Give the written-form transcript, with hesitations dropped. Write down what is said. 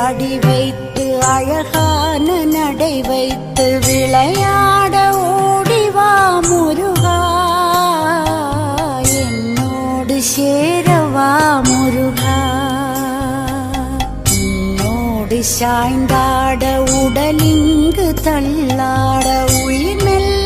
அடி வைத்து அழகான நடை வைத்து விளையாட ஓடிவா முருகா, என்னோடு சேரவா முருகா. உன்னோடு சாய்ந்தாட உடலிங்கு தள்ளாட உயிர் மெல்ல